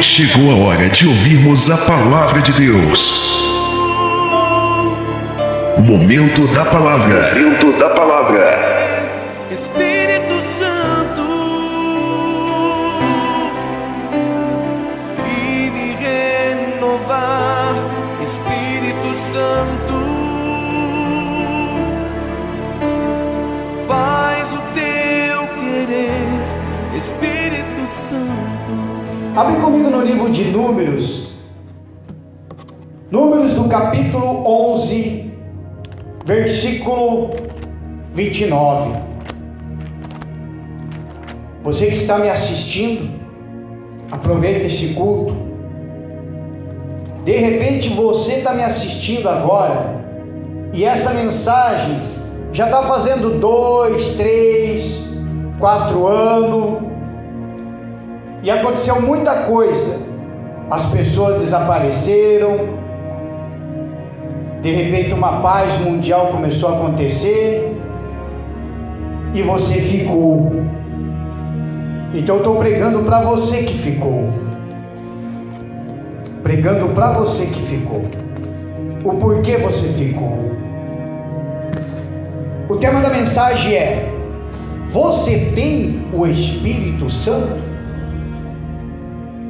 Chegou a hora de ouvirmos a palavra de Deus. Momento da palavra. Momento da palavra. Espírito Santo, vem me renovar. Espírito Santo, faz o teu querer. Espírito Santo. Abre comigo no livro de Números do capítulo 11, versículo 29. Você que está me assistindo, aproveita esse culto. De repente você está me assistindo agora e essa mensagem já está fazendo 2, 3, 4 anos e aconteceu muita coisa. As pessoas desapareceram, de repente uma paz mundial começou a acontecer e você ficou. Então eu estou pregando para você que ficou. Pregando para você que ficou. O porquê você ficou. O tema da mensagem é: você tem o Espírito Santo?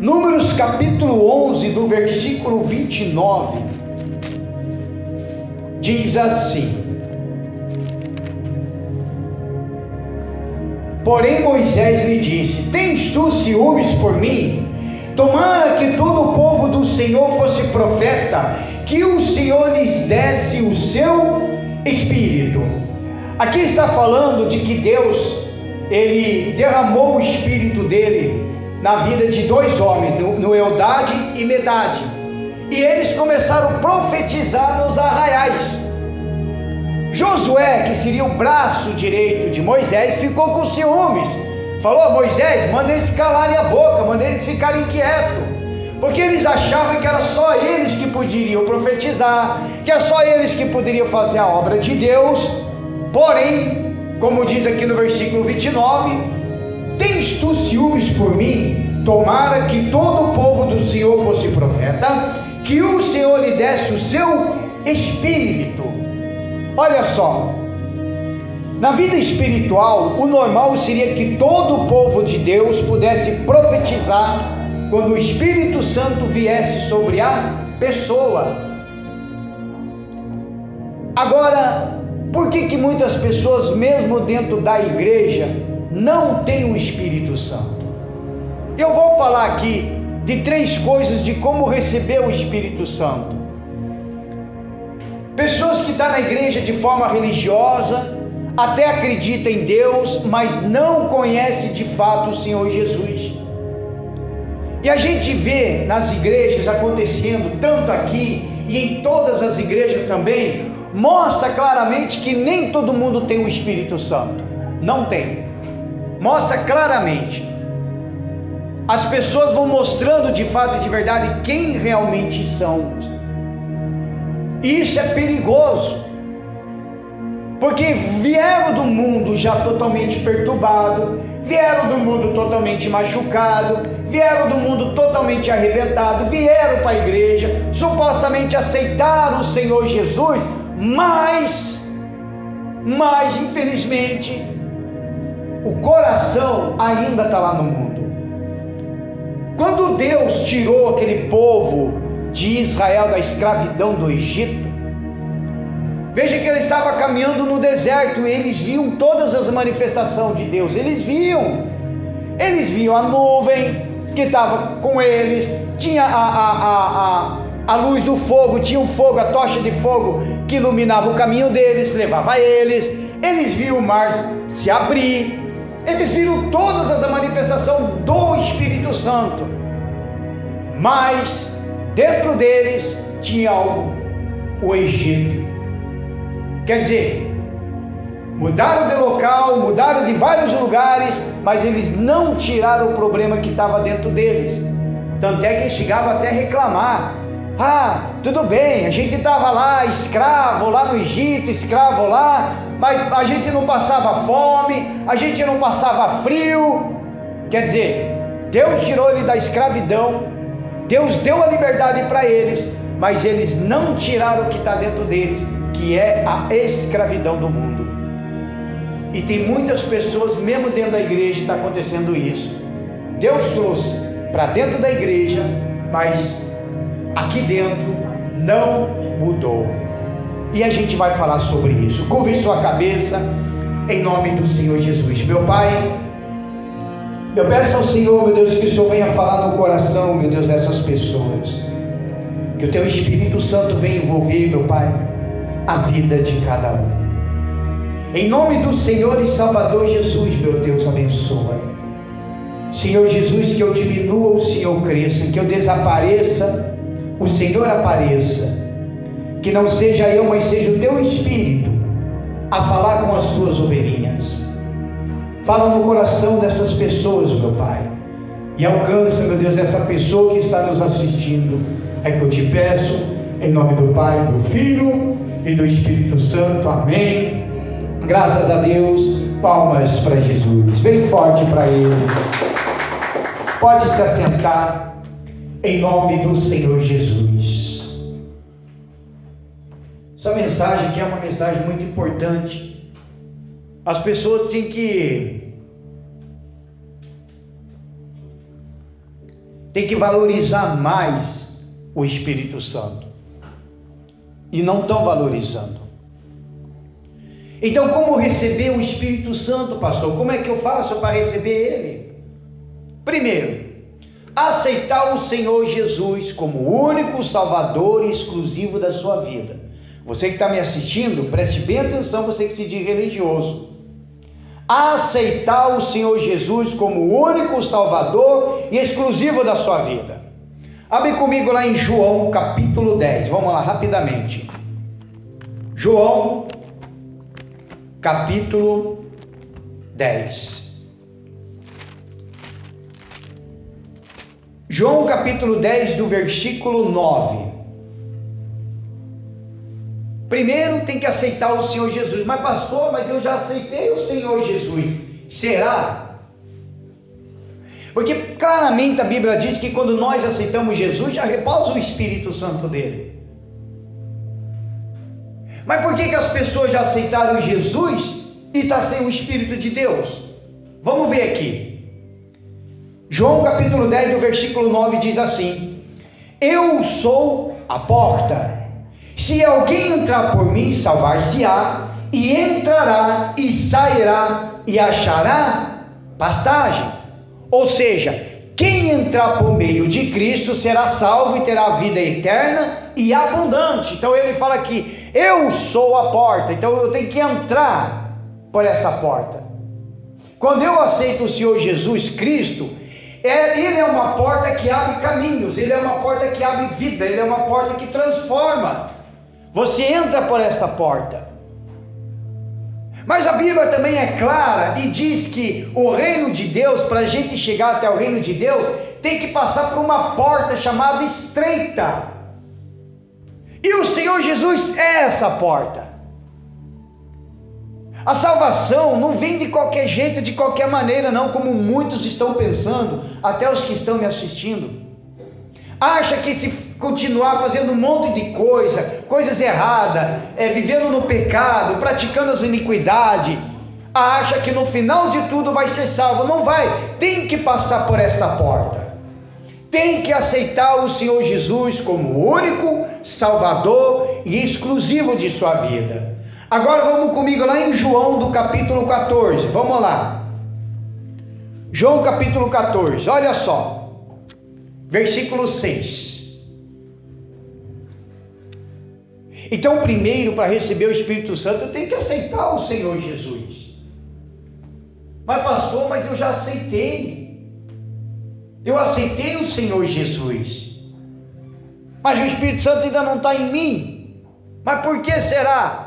Números capítulo 11, do versículo 29, diz assim: porém Moisés lhe disse: tens tu ciúmes por mim? Tomara que todo o povo do Senhor fosse profeta, que o Senhor lhes desse o seu Espírito. Aqui está falando de que Deus, Ele derramou o Espírito dele na vida de dois homens, no Eldade e Medade, e eles começaram a profetizar nos arraiais. Josué, que seria o braço direito de Moisés, ficou com ciúmes. Falou: Moisés, manda eles calarem a boca, manda eles ficarem quietos, porque eles achavam que era só eles que poderiam profetizar, que é só eles que poderiam fazer a obra de Deus. Porém, como diz aqui no versículo 29, tens tu ciúmes por mim? Tomara que todo o povo do Senhor fosse profeta, que o Senhor lhe desse o seu Espírito. Olha só, na vida espiritual, o normal seria que todo o povo de Deus pudesse profetizar quando o Espírito Santo viesse sobre a pessoa. Agora, por que muitas pessoas, mesmo dentro da igreja, não têm o Espírito Santo? Eu vou falar aqui de 3 coisas de como receber o Espírito Santo. Pessoas que estão na igreja de forma religiosa, até acreditam em Deus, mas não conhecem de fato o Senhor Jesus. E a gente vê nas igrejas acontecendo, tanto aqui e em todas as igrejas também, mostra claramente que nem todo mundo tem o Espírito Santo. Não tem. Mostra claramente. As pessoas vão mostrando de fato e de verdade quem realmente são. Isso é perigoso, porque vieram do mundo já totalmente perturbado, vieram do mundo totalmente machucado, vieram do mundo totalmente arrebentado, vieram para a igreja, supostamente aceitaram o Senhor Jesus, mas infelizmente o coração ainda está lá no mundo. Quando Deus tirou aquele povo de Israel da escravidão do Egito, veja que ele estava caminhando no deserto e eles viam todas as manifestações de Deus. Eles viam a nuvem que estava com eles, tinha a luz do fogo, tinha o fogo, a tocha de fogo que iluminava o caminho deles, levava eles viam o mar se abrir, eles viram todas as manifestações do Espírito Santo, mas dentro deles tinha algo: o Egito. Quer dizer, mudaram de local, mudaram de vários lugares, mas eles não tiraram o problema que estava dentro deles. Tanto é que eles chegavam até a reclamar: tudo bem, a gente estava lá escravo lá no Egito, escravo lá, mas a gente não passava fome, a gente não passava frio. Quer dizer, Deus tirou ele da escravidão, Deus deu a liberdade para eles, mas eles não tiraram o que está dentro deles, que é a escravidão do mundo. E tem muitas pessoas, mesmo dentro da igreja, está acontecendo isso. Deus trouxe para dentro da igreja, mas aqui dentro não mudou. E a gente vai falar sobre isso. Curve sua cabeça, em nome do Senhor Jesus. Meu Pai, eu peço ao Senhor, meu Deus, que o Senhor venha falar no coração, meu Deus, dessas pessoas. Que o Teu Espírito Santo venha envolver, meu Pai, a vida de cada um. Em nome do Senhor e Salvador Jesus, meu Deus, abençoa. Senhor Jesus, que eu diminua, o Senhor cresça, que eu desapareça, o Senhor apareça. Que não seja eu, mas seja o Teu Espírito a falar com as Tuas ovelhinhas. Fala no coração dessas pessoas, meu Pai, e alcança, meu Deus, essa pessoa que está nos assistindo. É que eu te peço, em nome do Pai, do Filho e do Espírito Santo. Amém. Graças a Deus. Palmas para Jesus, bem forte para Ele. Pode se assentar, em nome do Senhor Jesus. Essa mensagem aqui é uma mensagem muito importante. As pessoas têm que valorizar mais o Espírito Santo, e não estão valorizando. Então, como receber o Espírito Santo, pastor? Como é que eu faço para receber ele? Primeiro, aceitar o Senhor Jesus como o único Salvador e exclusivo da sua vida. Você que está me assistindo, preste bem atenção, você que se diz religioso. Aceitar o Senhor Jesus como o único Salvador e exclusivo da sua vida. Abre comigo lá em João capítulo 10, vamos lá rapidamente. João capítulo 10. João capítulo 10 do versículo 9. Primeiro tem que aceitar o Senhor Jesus. Mas pastor, mas eu já aceitei o Senhor Jesus. Será? Porque claramente a Bíblia diz que quando nós aceitamos Jesus, já repousa o Espírito Santo dele. Mas por que as pessoas já aceitaram Jesus e está sem o Espírito de Deus? Vamos ver aqui. João capítulo 10 do versículo 9 diz assim: eu sou a porta. Se alguém entrar por mim, salvar-se-á, e entrará e sairá e achará pastagem. Ou seja, quem entrar por meio de Cristo será salvo e terá vida eterna e abundante. Então ele fala aqui: eu sou a porta. Então eu tenho que entrar por essa porta. Quando eu aceito o Senhor Jesus Cristo, Ele é uma porta que abre caminhos, Ele é uma porta que abre vida, Ele é uma porta que transforma. Você entra por esta porta. Mas a Bíblia também é clara e diz que o reino de Deus, para a gente chegar até o reino de Deus, tem que passar por uma porta chamada estreita. E o Senhor Jesus é essa porta. A salvação não vem de qualquer jeito, de qualquer maneira não, como muitos estão pensando, até os que estão me assistindo. Acha que se continuar fazendo um monte de coisas erradas, vivendo no pecado, praticando as iniquidades, acha que no final de tudo vai ser salvo. Não vai, tem que passar por esta porta. Tem que aceitar o Senhor Jesus como o único Salvador e exclusivo de sua vida. Agora vamos comigo lá em João do capítulo 14, vamos lá. João capítulo 14, olha só. Versículo 6. Então, primeiro, para receber o Espírito Santo, eu tenho que aceitar o Senhor Jesus. Mas pastor, mas eu já aceitei. Eu aceitei o Senhor Jesus. Mas o Espírito Santo ainda não está em mim. Mas por que será?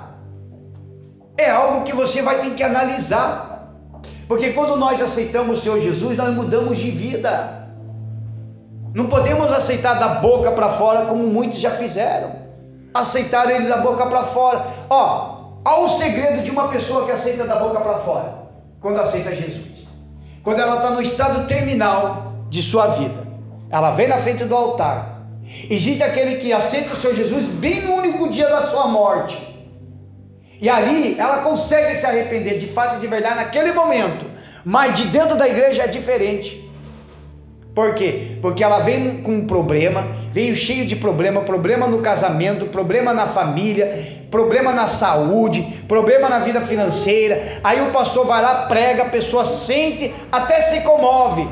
É algo que você vai ter que analisar. Porque quando nós aceitamos o Senhor Jesus, nós mudamos de vida. Não podemos aceitar da boca para fora como muitos já fizeram. Aceitar ele da boca para fora. Há o segredo de uma pessoa que aceita da boca para fora. Quando aceita Jesus. Quando ela está no estado terminal de sua vida. ela vem na frente do altar. Existe aquele que aceita o Senhor Jesus bem no único dia da sua morte, e ali ela consegue se arrepender de fato e de verdade naquele momento, mas de dentro da igreja é diferente. Por quê? Porque ela vem com um problema, veio cheio de problema no casamento, problema na família, problema na saúde, problema na vida financeira. Aí o pastor vai lá, prega, a pessoa sente, até se comove,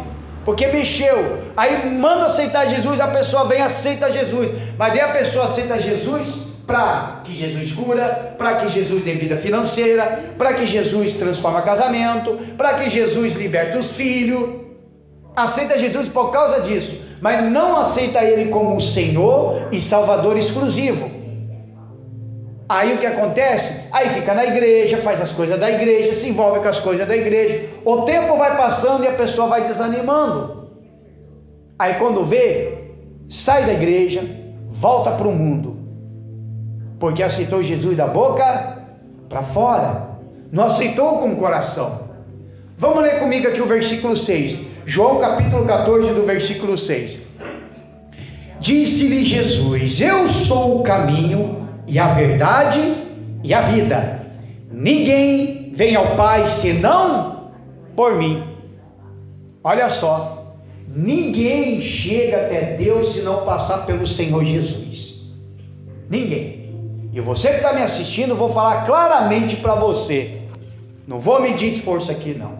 porque mexeu. Aí manda aceitar Jesus, a pessoa vem e aceita Jesus, mas daí a pessoa aceita Jesus para que Jesus cura, para que Jesus dê vida financeira, para que Jesus transforma casamento, para que Jesus liberte os filhos. Aceita Jesus por causa disso, mas não aceita Ele como o Senhor e Salvador exclusivo. Aí o que acontece? Aí fica na igreja, faz as coisas da igreja, se envolve com as coisas da igreja. O tempo vai passando e a pessoa vai desanimando. Aí quando vê, sai da igreja, volta para o mundo, porque aceitou Jesus da boca para fora, não aceitou com o coração. Vamos ler comigo aqui o versículo 6. João capítulo 14, do versículo 6. Disse-lhe Jesus: eu sou o caminho e a verdade e a vida. Ninguém vem ao Pai senão por mim. Olha só, ninguém chega até Deus se não passar pelo Senhor Jesus. Ninguém. E você que está me assistindo, vou falar claramente para você. Não vou medir esforço aqui não.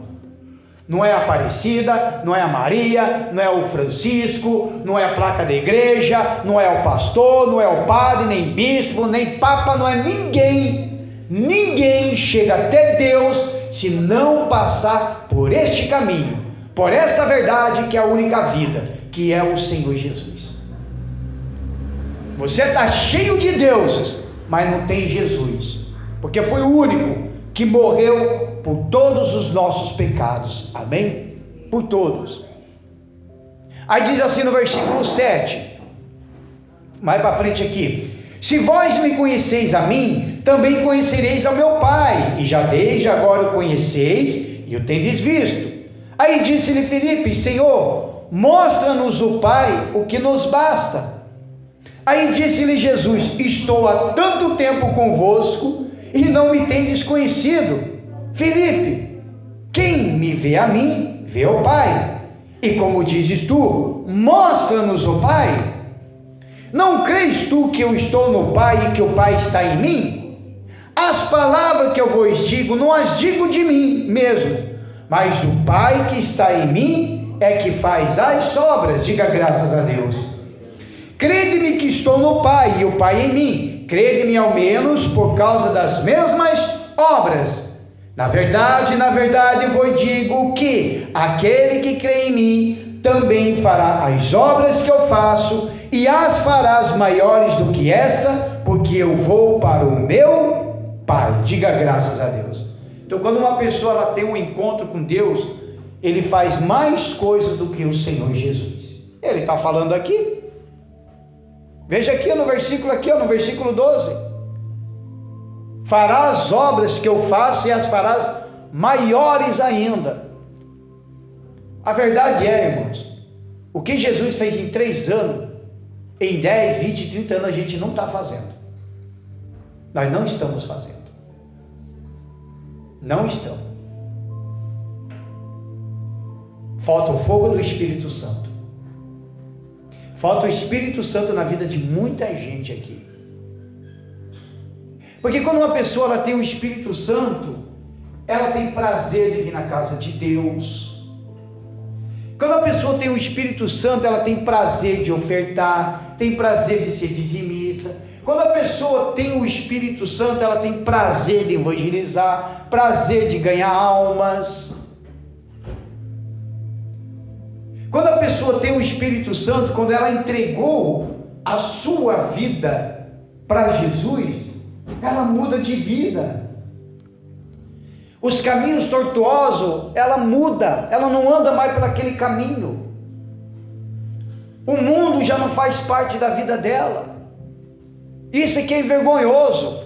Não é a Aparecida, não é a Maria, não é o Francisco, não é a placa da igreja, não é o pastor, não é o padre, nem bispo, nem papa, não é ninguém. Ninguém chega até Deus se não passar por este caminho, por esta verdade que é a única vida, que é o Senhor Jesus. Você está cheio de deuses, mas não tem Jesus, porque foi o único que morreu por todos os nossos pecados, amém? Por todos. Aí diz assim no versículo 7, mais para frente aqui: se vós me conheceis a mim, também conhecereis ao meu Pai, e já desde agora o conheceis e o tendes visto. Aí disse-lhe Filipe: Senhor, mostra-nos o Pai, o que nos basta. Aí disse-lhe Jesus: estou há tanto tempo convosco e não me tendes conhecido, Filipe, quem me vê a mim, vê o Pai. E como dizes tu, mostra-nos o Pai. Não crês tu que eu estou no Pai e que o Pai está em mim? As palavras que eu vos digo, não as digo de mim mesmo, mas o Pai que está em mim é que faz as obras. Diga graças a Deus. Crede-me que estou no Pai e o Pai em mim. Crede-me ao menos por causa das mesmas obras. Na verdade vos digo que aquele que crê em mim também fará as obras que eu faço, e as farás maiores do que esta, porque eu vou para o meu Pai. Diga graças a Deus. Então, quando uma pessoa ela tem um encontro com Deus, ele faz mais coisas do que o Senhor Jesus. Ele está falando aqui. Veja aqui no versículo no versículo 12. Farás as obras que eu faço e as farás maiores ainda. A verdade é, irmãos, o que Jesus fez em 3 anos, em 10, 20, 30 anos a gente não está fazendo. Nós não estamos fazendo. Não estamos. Falta o fogo do Espírito Santo. Falta o Espírito Santo na vida de muita gente aqui. Porque quando uma pessoa ela tem o Espírito Santo, ela tem prazer de vir na casa de Deus. Quando a pessoa tem o Espírito Santo, ela tem prazer de ofertar, tem prazer de ser dizimista. Quando a pessoa tem o Espírito Santo, ela tem prazer de evangelizar, prazer de ganhar almas. Quando a pessoa tem o Espírito Santo, quando ela entregou a sua vida para Jesus, ela muda de vida. Os caminhos tortuosos, ela muda, ela não anda mais por aquele caminho. O mundo já não faz parte da vida dela. Isso aqui é vergonhoso.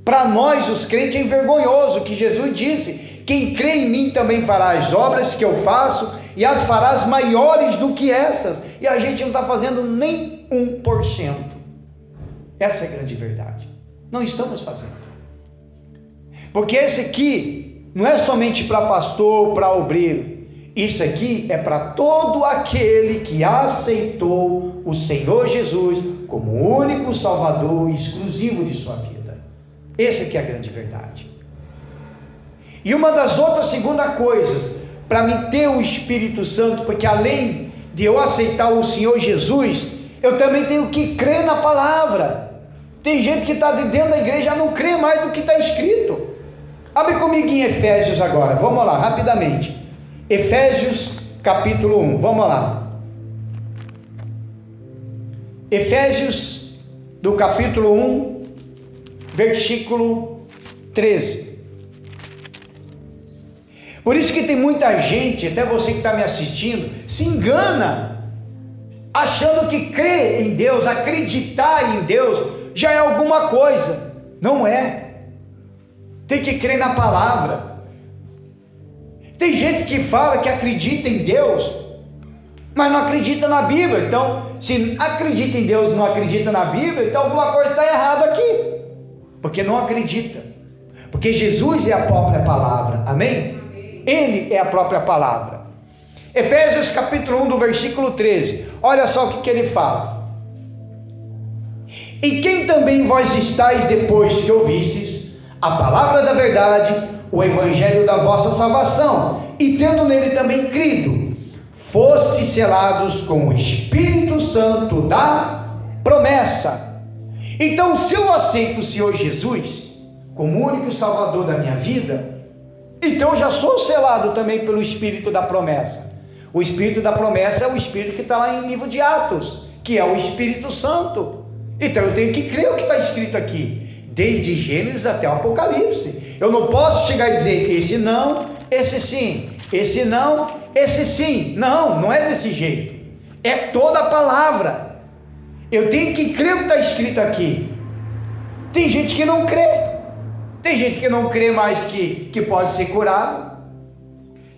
Para nós, os crentes, é vergonhoso que Jesus disse: quem crê em mim também fará as obras que eu faço, e as farás maiores do que estas. E a gente não está fazendo nem 1%. Essa é a grande verdade. Não estamos fazendo. Porque esse aqui não é somente para pastor, para obreiro. Isso aqui é para todo aquele que aceitou o Senhor Jesus como o único Salvador exclusivo de sua vida. Essa aqui é a grande verdade. E uma das outras segunda coisas, para me ter o Espírito Santo, porque além de eu aceitar o Senhor Jesus, eu também tenho que crer na palavra. Tem gente que está de dentro da igreja e não crê mais do que está escrito. Abre comigo em Efésios agora, vamos lá, rapidamente. Efésios capítulo 1, vamos lá. Efésios do capítulo 1, versículo 13. Por isso que tem muita gente, até você que está me assistindo, se engana, achando que crer em Deus, acreditar em Deus, já é alguma coisa. Não é. Tem que crer na palavra. Tem gente que fala que acredita em Deus, mas não acredita na Bíblia. Então, se acredita em Deus e não acredita na Bíblia, então alguma coisa está errada aqui, porque não acredita. Porque Jesus é a própria palavra, amém? Ele é a própria palavra. Efésios capítulo 1 do versículo 13, olha só o que ele fala. E quem também vós estáis depois que ouvistes a palavra da verdade, o evangelho da vossa salvação, e tendo nele também crido, fostes selados com o Espírito Santo da promessa. Então, se eu aceito o Senhor Jesus como o único Salvador da minha vida, então eu já sou selado também pelo Espírito da promessa. O Espírito da promessa é o Espírito que está lá em livro de Atos, que é o Espírito Santo. Então eu tenho que crer o que está escrito aqui, desde Gênesis até o Apocalipse. Eu não posso chegar e dizer esse não, esse sim, esse não, esse sim. Não, não é desse jeito. É toda a palavra. Eu tenho que crer o que está escrito aqui. Tem gente que não crê. Tem gente que não crê mais que pode ser curado.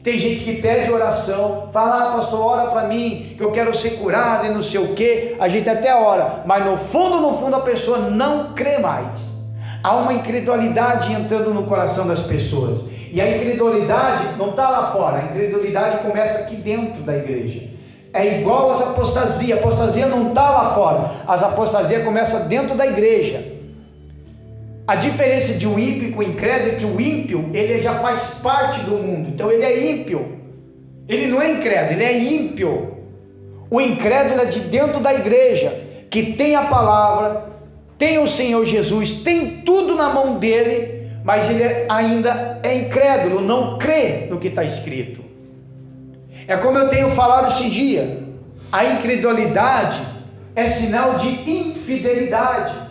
Tem gente que pede oração, fala, pastor, ora para mim, que eu quero ser curado e não sei o que. A gente até ora, mas no fundo a pessoa não crê mais. Há uma incredulidade entrando no coração das pessoas. E a incredulidade não está lá fora, a incredulidade começa aqui dentro da igreja. É igual às apostasias. A apostasia não está lá fora, as apostasias começam dentro da igreja. A diferença de um ímpio com o incrédulo é que o ímpio, ele já faz parte do mundo, então ele é ímpio. Ele não é incrédulo, ele é ímpio. O incrédulo é de dentro da igreja, que tem a palavra, tem o Senhor Jesus, tem tudo na mão dele, mas ele ainda é incrédulo, não crê no que está escrito. É como eu tenho falado esse dia, a incredulidade é sinal de infidelidade.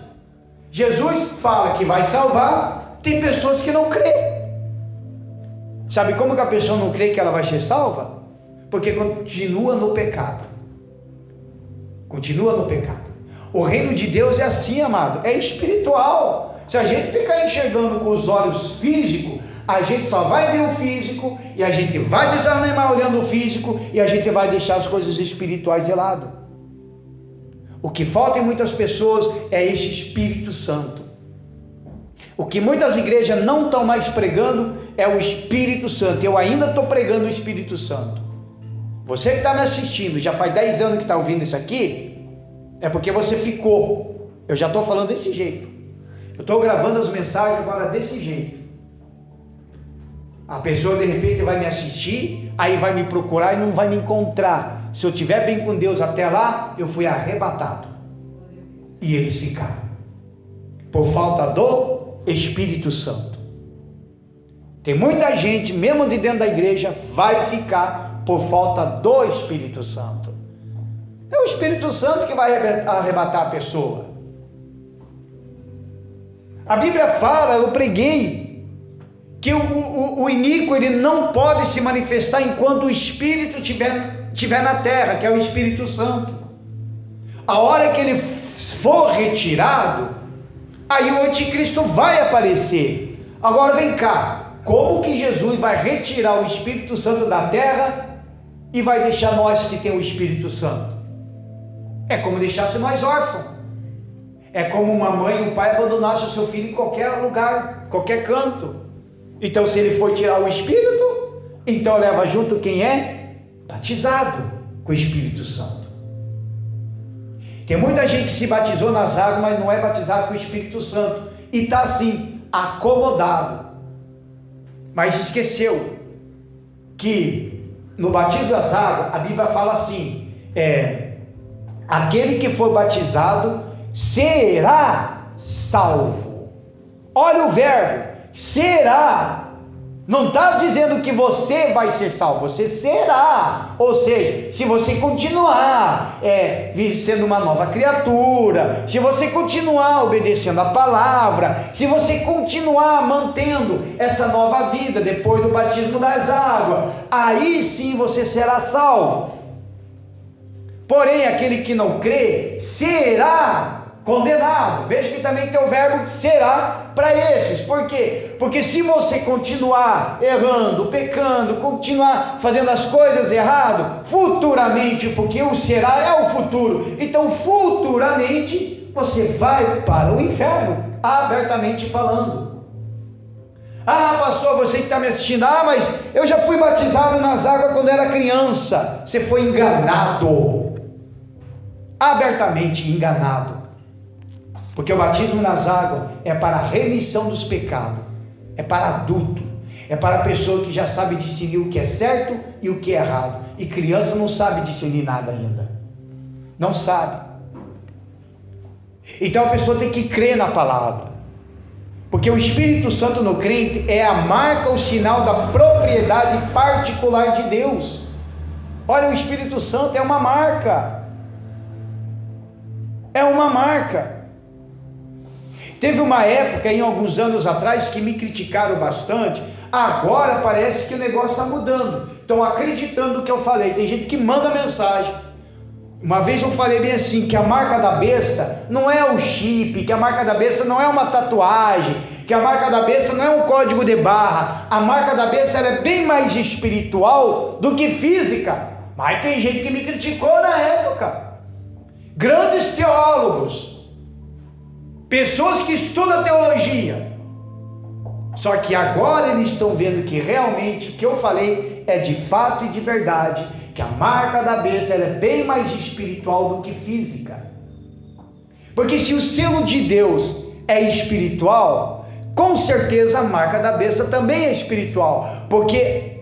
Jesus fala que vai salvar, tem pessoas que não crê. Sabe como que a pessoa não crê que ela vai ser salva? Porque continua no pecado. Continua no pecado. O reino de Deus é assim, amado, é espiritual. Se a gente ficar enxergando com os olhos físicos, a gente só vai ver o físico, e a gente vai desanimar olhando o físico, e a gente vai deixar as coisas espirituais de lado. O que falta em muitas pessoas é esse Espírito Santo. O que muitas igrejas não estão mais pregando é o Espírito Santo. Eu ainda estou pregando o Espírito Santo. Você que está me assistindo, já faz 10 anos que está ouvindo isso aqui, é porque você ficou. Eu já estou falando desse jeito. Eu estou gravando as mensagens agora desse jeito. A pessoa de repente vai me assistir, aí vai me procurar e não vai me encontrar. Se eu estiver bem com Deus até lá, eu fui arrebatado. E eles ficaram. Por falta do Espírito Santo. Tem muita gente, mesmo de dentro da igreja, vai ficar por falta do Espírito Santo. É o Espírito Santo que vai arrebatar a pessoa. A Bíblia fala, eu preguei, que o iníquo ele não pode se manifestar enquanto o Espírito estiver na terra, que é o Espírito Santo. A hora que ele for retirado, aí o anticristo vai aparecer. Agora vem cá, como que Jesus vai retirar o Espírito Santo da terra e vai deixar nós que tem o Espírito Santo? É como deixasse nós órfãos. É como uma mãe e um pai abandonasse o seu filho em qualquer lugar, qualquer canto. Então, se ele for tirar o Espírito, então leva junto quem é batizado com o Espírito Santo. Tem muita gente que se batizou nas águas, mas não é batizado com o Espírito Santo, e está assim, acomodado, mas esqueceu que no batismo das águas, a Bíblia fala assim, aquele que for batizado será salvo. Olha o verbo, será. Não está dizendo que você vai ser salvo, você será. Ou seja, se você continuar sendo uma nova criatura, se você continuar obedecendo a palavra, se você continuar mantendo essa nova vida depois do batismo das águas, aí sim você será salvo. Porém, aquele que não crê será condenado. Veja que também tem o verbo será para esses. Por quê? Porque se você continuar errando, pecando, continuar fazendo as coisas errado, futuramente, porque o será é o futuro, então futuramente você vai para o inferno, abertamente falando. Ah, pastor, você que está me assistindo, mas eu já fui batizado nas águas quando era criança. Você foi enganado, abertamente enganado. Porque o batismo nas águas é para a remissão dos pecados, é para adulto, é para a pessoa que já sabe discernir o que é certo e o que é errado. E criança não sabe discernir nada ainda, não sabe. Então a pessoa tem que crer na palavra, porque o Espírito Santo no crente é a marca, o sinal da propriedade particular de Deus. Olha, o Espírito Santo é uma marca, é uma marca. Teve uma época, em alguns anos atrás, que me criticaram bastante. Agora parece que o negócio está mudando. Estão acreditando no que eu falei. Tem gente que manda mensagem. Uma vez eu falei bem assim, que a marca da besta não é o chip, que a marca da besta não é uma tatuagem, que a marca da besta não é um código de barra. A marca da besta ela é bem mais espiritual do que física. Mas tem gente que me criticou na época. Grandes teólogos, pessoas que estudam teologia, só que agora eles estão vendo que realmente o que eu falei é de fato e de verdade, que a marca da besta ela é bem mais espiritual do que física. Porque se o selo de Deus é espiritual, com certeza a marca da besta também é espiritual, porque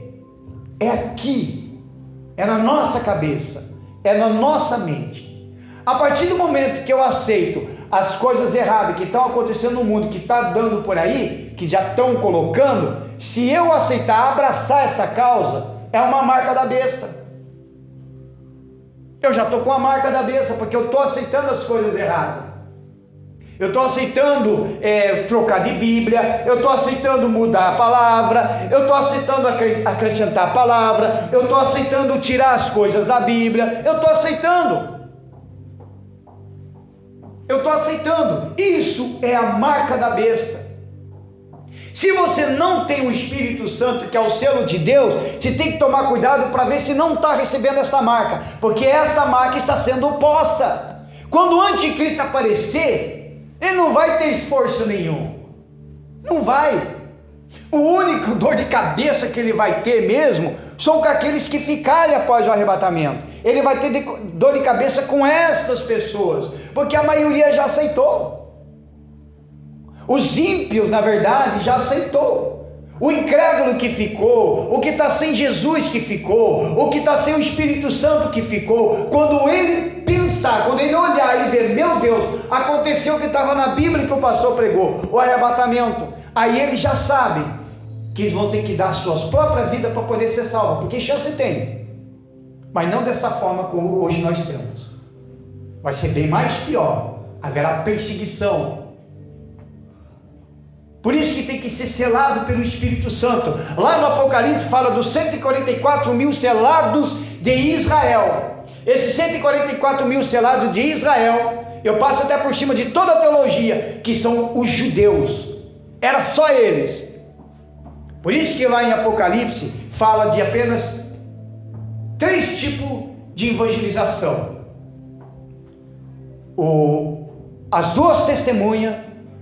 é aqui, é na nossa cabeça, é na nossa mente. A partir do momento que eu aceito as coisas erradas que estão acontecendo no mundo, que está dando por aí, que já estão colocando, se eu aceitar, abraçar essa causa, é uma marca da besta. Eu já estou com a marca da besta, porque eu estou aceitando as coisas erradas. Eu estou aceitando trocar de Bíblia, eu estou aceitando mudar a palavra, eu estou aceitando acrescentar a palavra, eu estou aceitando tirar as coisas da Bíblia, eu estou aceitando. Eu estou aceitando. Isso é a marca da besta. Se você não tem o Espírito Santo, que é o selo de Deus, você tem que tomar cuidado para ver se não está recebendo essa marca, porque esta marca está sendo oposta. Quando o anticristo aparecer, ele não vai ter esforço nenhum, não vai. O único dor de cabeça que ele vai ter mesmo são com aqueles que ficarem após o arrebatamento. Ele vai ter dor de cabeça com estas pessoas, porque a maioria já aceitou. Os ímpios, na verdade, já aceitou. O incrédulo que ficou, o que está sem Jesus que ficou, o que está sem o Espírito Santo que ficou, quando ele pensar, quando ele olhar e ver, meu Deus, aconteceu o que estava na Bíblia que o pastor pregou, o arrebatamento, aí eles já sabem que eles vão ter que dar suas próprias vidas para poder ser salvos, porque chance tem, mas não dessa forma como hoje nós temos. Vai ser bem mais pior, haverá perseguição. Por isso que tem que ser selado pelo Espírito Santo. Lá no Apocalipse fala dos 144 mil selados de Israel. Esses 144 mil selados de Israel, eu passo até por cima de toda a teologia, que são os judeus. Era só eles. Por isso que lá em Apocalipse fala de apenas 3 tipos de evangelização. As 2 testemunhas,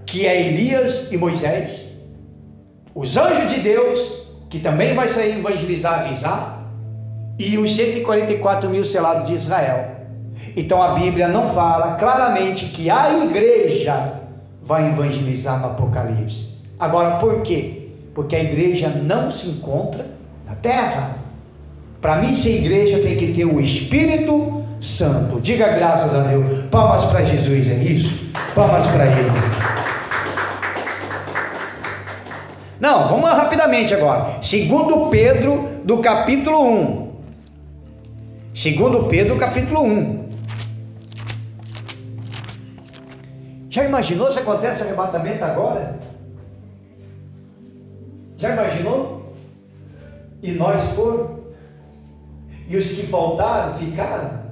que é Elias e Moisés, os anjos de Deus, que também vai sair evangelizar, avisar, e os 144 mil selados de Israel. Então a Bíblia não fala claramente que a igreja vai evangelizar no Apocalipse. Agora, por quê? Porque a igreja não se encontra na terra. Para mim, ser igreja tem que ter o Espírito Santo. Diga graças a Deus. Palmas para Jesus, é isso? Palmas para Ele. Não, vamos lá rapidamente agora. 2 Pedro, do capítulo 1. 2 Pedro, capítulo 1. Já imaginou se acontece arrebatamento agora? Já imaginou? E nós foram? E os que faltaram, ficaram?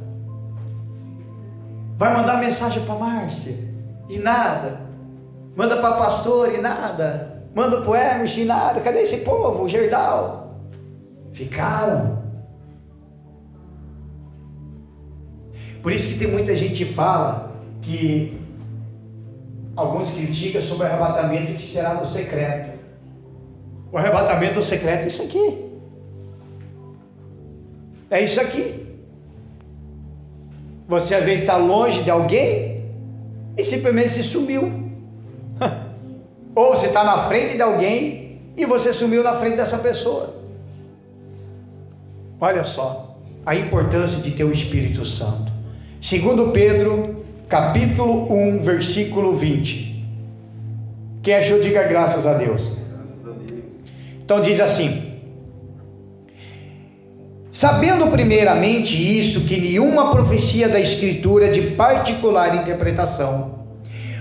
Vai mandar mensagem para Márcia? E nada. Manda para pastor? E nada. Manda para o Hermes? E nada. Cadê esse povo? O Gerdau? Ficaram. Por isso que tem muita gente que fala que alguns criticam sobre o arrebatamento que será no secreto. O arrebatamento do secreto é isso aqui. É isso aqui. Você às vezes está longe de alguém e simplesmente se sumiu. Ou você está na frente de alguém e você sumiu na frente dessa pessoa. Olha só a importância de ter o Espírito Santo. 2 Pedro, capítulo 1, versículo 20. Quem achou, diga graças a Deus. Então diz assim: sabendo primeiramente isso, que nenhuma profecia da Escritura é de particular interpretação,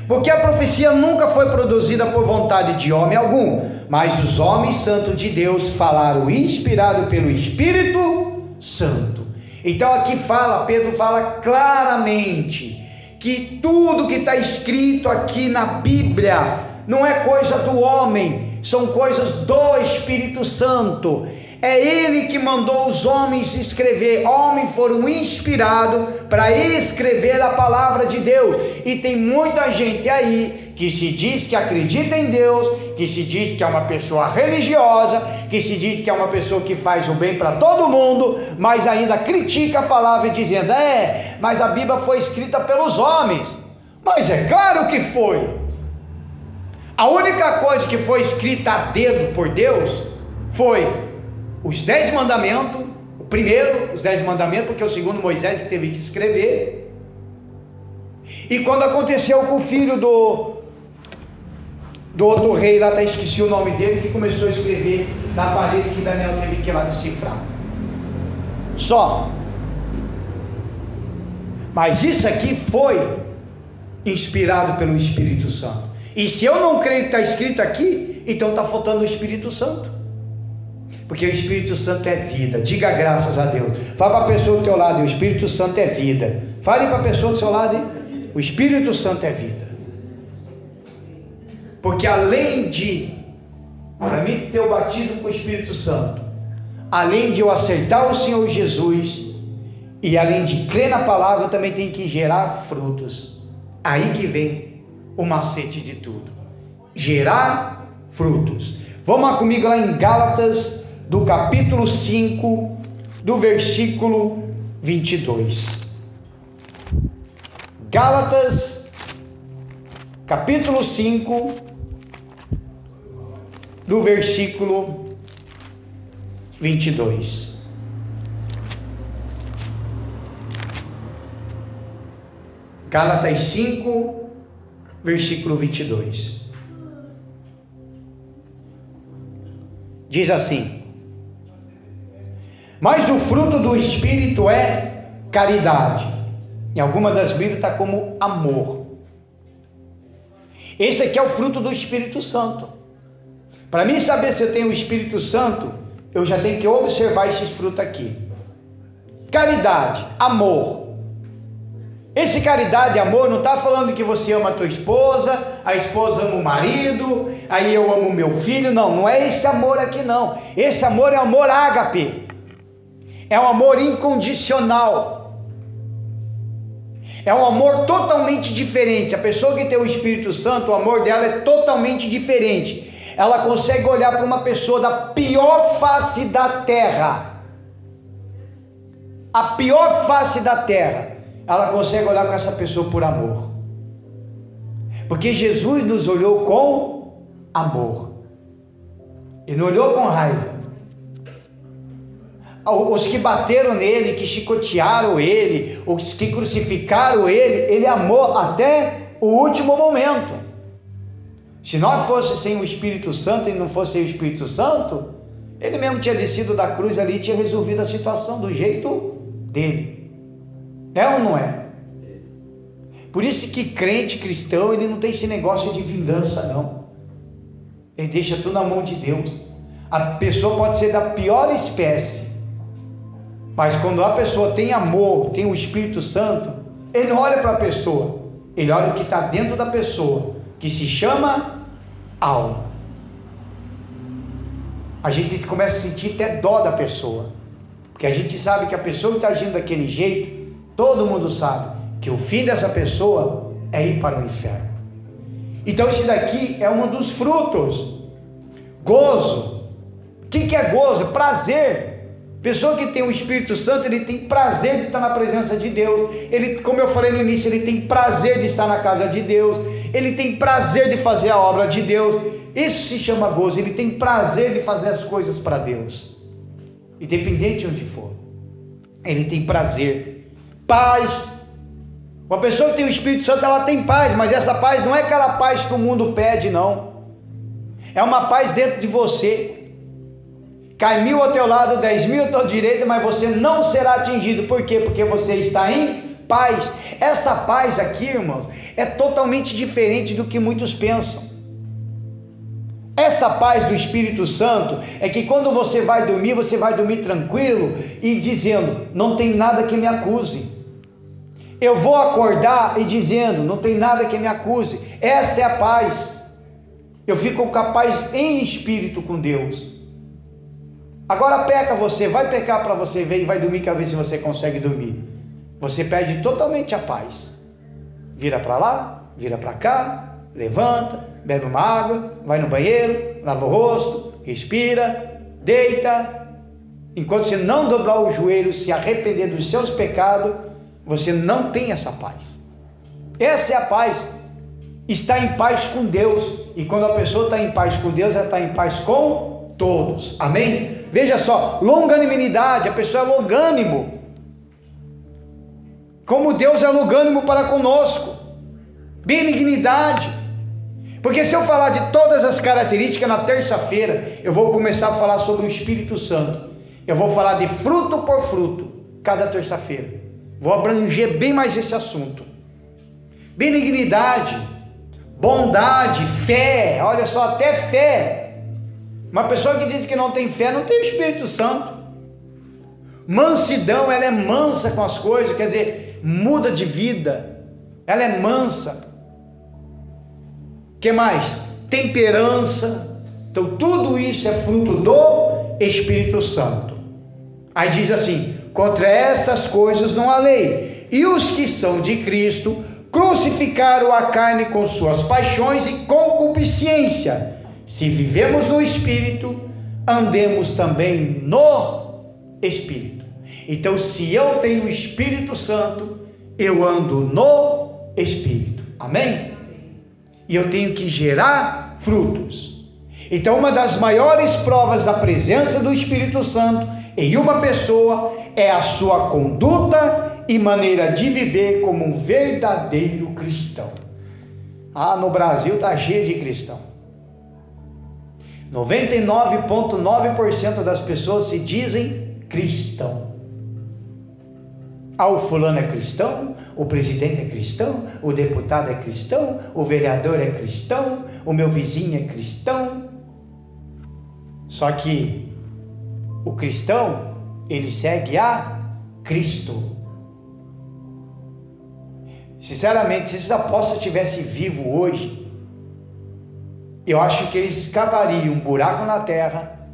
porque a profecia nunca foi produzida por vontade de homem algum, mas os homens santos de Deus falaram inspirado pelo Espírito Santo. Então aqui Pedro fala claramente que tudo que está escrito aqui na Bíblia não é coisa do homem, são coisas do Espírito Santo. É Ele que mandou os homens escrever. Homens foram inspirados para escrever a palavra de Deus. E tem muita gente aí que se diz que acredita em Deus, que se diz que é uma pessoa religiosa, que se diz que é uma pessoa que faz o bem para todo mundo, mas ainda critica a palavra dizendo: mas a Bíblia foi escrita pelos homens. Mas é claro que foi. A única coisa que foi escrita a dedo por Deus foi os 10 mandamentos. O primeiro, os 10 mandamentos, porque o segundo Moisés que teve que escrever. E quando aconteceu com o filho do outro rei lá, esqueci o nome dele, que começou a escrever na parede, que Daniel teve que ir lá decifrar. Só. Mas isso aqui foi inspirado pelo Espírito Santo. E se eu não creio que está escrito aqui, então está faltando o Espírito Santo. Porque o Espírito Santo é vida. Diga graças a Deus. Fala para a pessoa do teu lado: o Espírito Santo é vida. Fale para a pessoa do seu lado: o Espírito Santo é vida. Porque além de, para mim ter o batismo com o Espírito Santo, além de eu aceitar o Senhor Jesus, e além de crer na palavra, eu também tenho que gerar frutos. Aí que vem o macete de tudo: gerar frutos. Vamos lá comigo lá em Gálatas, do capítulo 5, do versículo 22. Gálatas, capítulo 5, do versículo 22. Gálatas 5, versículo 22. Diz assim: mas o fruto do Espírito é caridade. Em alguma das Bíblias está como amor. Esse aqui é o fruto do Espírito Santo. Para mim saber se eu tenho o Espírito Santo, eu já tenho que observar esses frutos aqui. Caridade, amor. Esse caridade e amor não está falando que você ama a tua esposa, a esposa ama o marido, aí eu amo o meu filho. Não é esse amor aqui não. Esse amor é amor ágape. É um amor incondicional. É um amor totalmente diferente. A pessoa que tem o Espírito Santo, o amor dela é totalmente diferente. Ela consegue olhar para uma pessoa da pior face da terra. A pior face da terra. Ela consegue olhar para essa pessoa por amor. Porque Jesus nos olhou com amor. E não olhou com raiva. Os que bateram nele, que chicotearam ele, os que crucificaram ele, ele amou até o último momento. Se nós fosse sem o Espírito Santo e não fosse sem o Espírito Santo, ele mesmo tinha descido da cruz ali e tinha resolvido a situação do jeito dele. É ou não é? Por isso que crente cristão, ele não tem esse negócio de vingança não. Ele deixa tudo na mão de Deus. A pessoa pode ser da pior espécie, mas quando a pessoa tem amor, tem o Espírito Santo, ele não olha para a pessoa, ele olha o que está dentro da pessoa, que se chama alma. A gente começa a sentir até dó da pessoa, porque a gente sabe que a pessoa que está agindo daquele jeito, todo mundo sabe que o fim dessa pessoa é ir para o inferno. Então esse daqui é um dos frutos. Gozo. O que é gozo? É prazer. Pessoa que tem o Espírito Santo, ele tem prazer de estar na presença de Deus. Ele, como eu falei no início, ele tem prazer de estar na casa de Deus. Ele tem prazer de fazer a obra de Deus. Isso se chama gozo. Ele tem prazer de fazer as coisas para Deus, independente de onde for. Ele tem prazer. Paz. Uma pessoa que tem o Espírito Santo, ela tem paz, mas essa paz não é aquela paz que o mundo pede, não. É uma paz dentro de você. Cai 1000 ao teu lado, 10.000 ao teu direito, mas você não será atingido. Por quê? Porque você está em paz. Esta paz aqui, irmãos, é totalmente diferente do que muitos pensam. Essa paz do Espírito Santo é que quando você vai dormir tranquilo e dizendo, não tem nada que me acuse. Eu vou acordar e dizendo, não tem nada que me acuse. Esta é a paz. Eu fico com a paz em espírito com Deus. Agora peca você, vai pecar para você ver e vai dormir, quer ver se você consegue dormir. Você perde totalmente a paz. Vira para lá, vira para cá, levanta, bebe uma água, vai no banheiro, lava o rosto, respira, deita. Enquanto você não dobrar o joelho, se arrepender dos seus pecados, você não tem essa paz. Essa é a paz. Está em paz com Deus. E quando a pessoa está em paz com Deus, ela está em paz com todos. Amém? Veja só, longanimidade, a pessoa é longânimo. Como Deus é longânimo para conosco. Benignidade. Porque se eu falar de todas as características na terça-feira, eu vou começar a falar sobre o Espírito Santo. Eu vou falar de fruto por fruto, cada terça-feira. Vou abranger bem mais esse assunto. Benignidade, bondade, fé, olha só, até fé. Uma pessoa que diz que não tem fé, não tem o Espírito Santo. Mansidão, ela é mansa com as coisas, quer dizer, muda de vida. Ela é mansa. Que mais? Temperança. Então tudo isso é fruto do Espírito Santo. Aí diz assim, contra estas coisas não há lei. E os que são de Cristo crucificaram a carne com suas paixões e concupiscência. Se vivemos no Espírito, andemos também no Espírito. Então, se eu tenho o Espírito Santo, eu ando no Espírito. Amém? E eu tenho que gerar frutos. Então, uma das maiores provas da presença do Espírito Santo em uma pessoa é a sua conduta e maneira de viver como um verdadeiro cristão. Ah, no Brasil está cheio de cristão. 99,9% das pessoas se dizem cristão. Ah, o fulano é cristão, o presidente é cristão, o deputado é cristão, o vereador é cristão, o meu vizinho é cristão. Só que o cristão, ele segue a Cristo. Sinceramente, se esses apóstolos estivessem vivos hoje, eu acho que eles cavariam um buraco na terra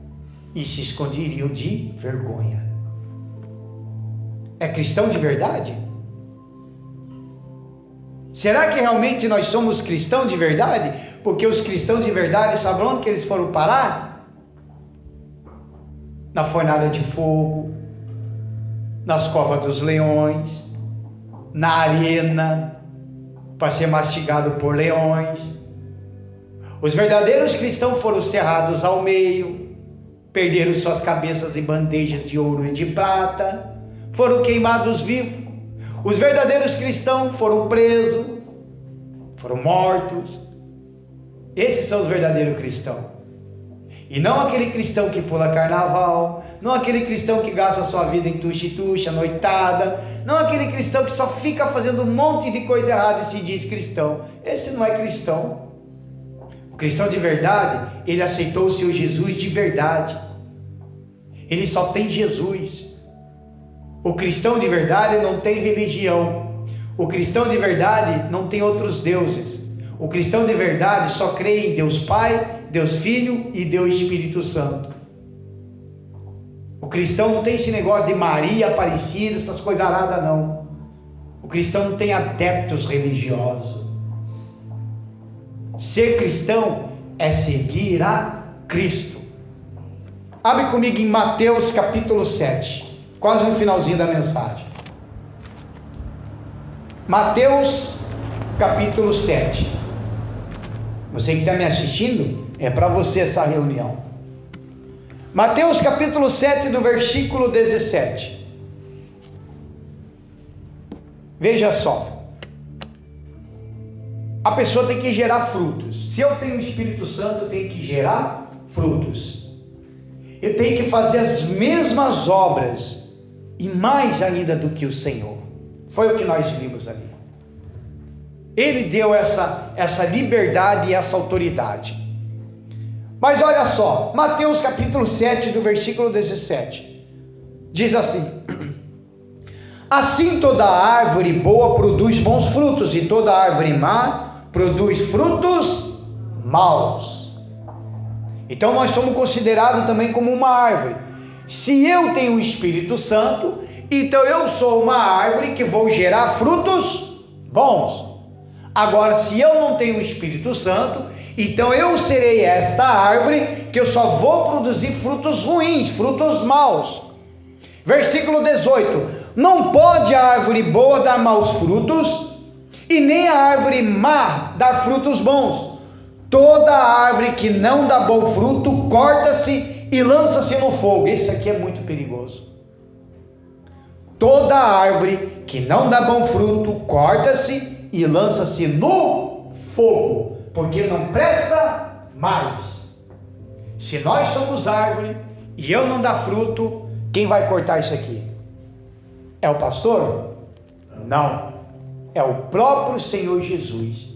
e se esconderiam de vergonha. é cristão de verdade? Será que realmente nós somos cristãos de verdade? Porque os cristãos de verdade, sabe onde que eles foram parar? Na fornalha de fogo, nas covas dos leões, na arena, para ser mastigado por leões. Os verdadeiros cristãos foram cerrados ao meio, perderam suas cabeças em bandejas de ouro e de prata, foram queimados vivos. Os verdadeiros cristãos foram presos, foram mortos. Esses são os verdadeiros cristãos. E não aquele cristão que pula carnaval, não aquele cristão que gasta sua vida em tuxe-tuxe, noitada, não aquele cristão que só fica fazendo um monte de coisa errada e se diz cristão. Esse não é cristão. O cristão de verdade, ele aceitou o seu Jesus de verdade. Ele só tem Jesus. O cristão de verdade não tem religião. O cristão de verdade não tem outros deuses. O cristão de verdade só crê em Deus Pai, Deus Filho e Deus Espírito Santo. O cristão não tem esse negócio de Maria Aparecida, essas coisas aradas não. O cristão não tem adeptos religiosos. Ser cristão é seguir a Cristo. Abre comigo em Mateus capítulo 7, quase no finalzinho da mensagem. Mateus capítulo 7. Você que está me assistindo, é para você essa reunião. Mateus capítulo 7, do versículo 17. Veja só. A pessoa tem que gerar frutos. Se eu tenho o Espírito Santo, eu tenho que gerar frutos. Eu tenho que fazer as mesmas obras e mais ainda do que o Senhor. Foi o que nós vimos ali. Ele deu essa liberdade e essa autoridade. Mas olha só, Mateus capítulo 7, do versículo 17. Diz assim: assim toda árvore boa produz bons frutos, e toda árvore má produz frutos maus. Então nós somos considerados também como uma árvore. Se eu tenho o Espírito Santo, então eu sou uma árvore que vou gerar frutos bons. Agora, se eu não tenho o Espírito Santo, então eu serei esta árvore que eu só vou produzir frutos ruins, frutos maus. Versículo 18: não pode a árvore boa dar maus frutos, e nem a árvore má dar frutos bons. Toda árvore que não dá bom fruto, corta-se e lança-se no fogo. Isso aqui é muito perigoso. Toda árvore que não dá bom fruto, corta-se e lança-se no fogo, porque não presta mais. Se nós somos árvore e eu não dar fruto, quem vai cortar isso aqui? É o pastor? Não, é o próprio Senhor Jesus.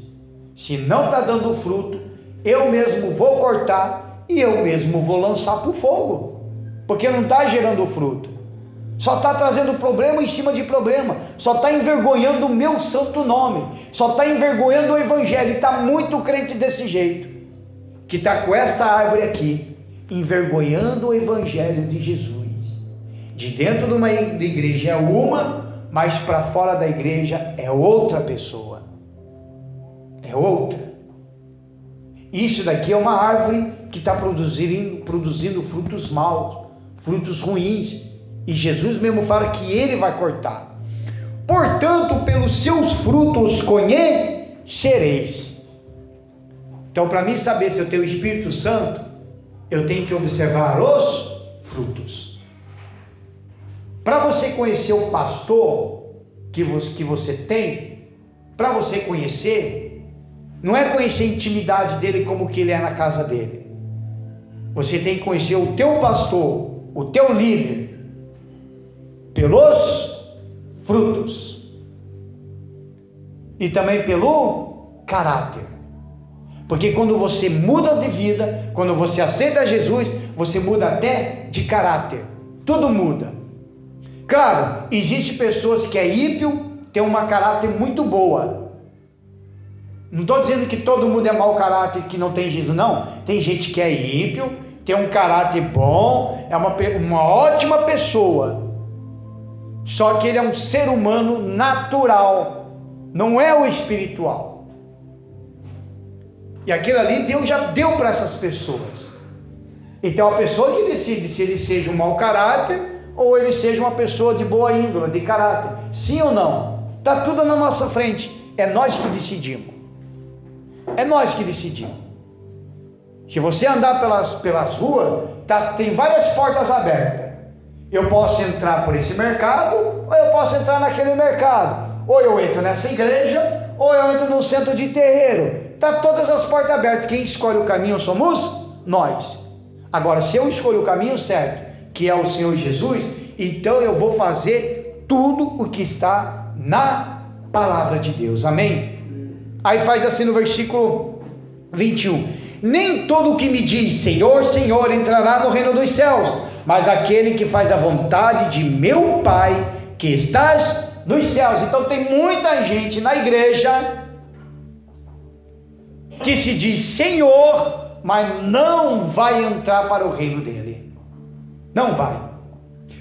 Se não está dando fruto, eu mesmo vou cortar e eu mesmo vou lançar para o fogo, porque não está gerando fruto, só está trazendo problema em cima de problema, só está envergonhando o meu santo nome, só está envergonhando o evangelho. E está muito crente desse jeito, que está com esta árvore aqui, envergonhando o evangelho de Jesus. De dentro de uma igreja é uma, mas para fora da igreja é outra pessoa, é outra. Isso daqui é uma árvore que está produzindo frutos maus, frutos ruins, e Jesus mesmo fala que ele vai cortar. Portanto, pelos seus frutos conhecereis. Então, para mim saber se eu tenho o Espírito Santo, eu tenho que observar os frutos. Para você conhecer o pastor que você tem, para você conhecer, não é conhecer a intimidade dele como que ele é na casa dele. Você tem que conhecer o teu pastor, o teu líder, pelos frutos e também pelo caráter. Porque quando você muda de vida, quando você aceita Jesus, você muda até de caráter. Tudo muda. Claro, existe pessoas que é ímpio, tem uma caráter muito boa. Não estou dizendo que todo mundo é mau caráter, que não tem Jesus, não. Tem gente que é ímpio, tem um caráter bom, é uma ótima pessoa. Só que ele é um ser humano natural, não é o espiritual. E aquilo ali Deus já deu para essas pessoas. Então a pessoa que decide se ele seja um mau caráter ou ele seja uma pessoa de boa índole, de caráter. Sim ou não? Está tudo na nossa frente. É nós que decidimos. É nós que decidimos. Se você andar pelas ruas, tem várias portas abertas. Eu posso entrar por esse mercado, ou eu posso entrar naquele mercado. Ou eu entro nessa igreja, ou eu entro num centro de terreiro. Está todas as portas abertas. Quem escolhe o caminho somos nós. Agora, se eu escolho o caminho certo, que é o Senhor Jesus, então eu vou fazer tudo o que está na palavra de Deus. Amém? Aí faz assim no versículo 21. Nem todo o que me diz Senhor, Senhor entrará no reino dos céus, mas aquele que faz a vontade de meu Pai que estás nos céus. Então tem muita gente na igreja que se diz Senhor, mas não vai entrar para o reino dele. Não vai.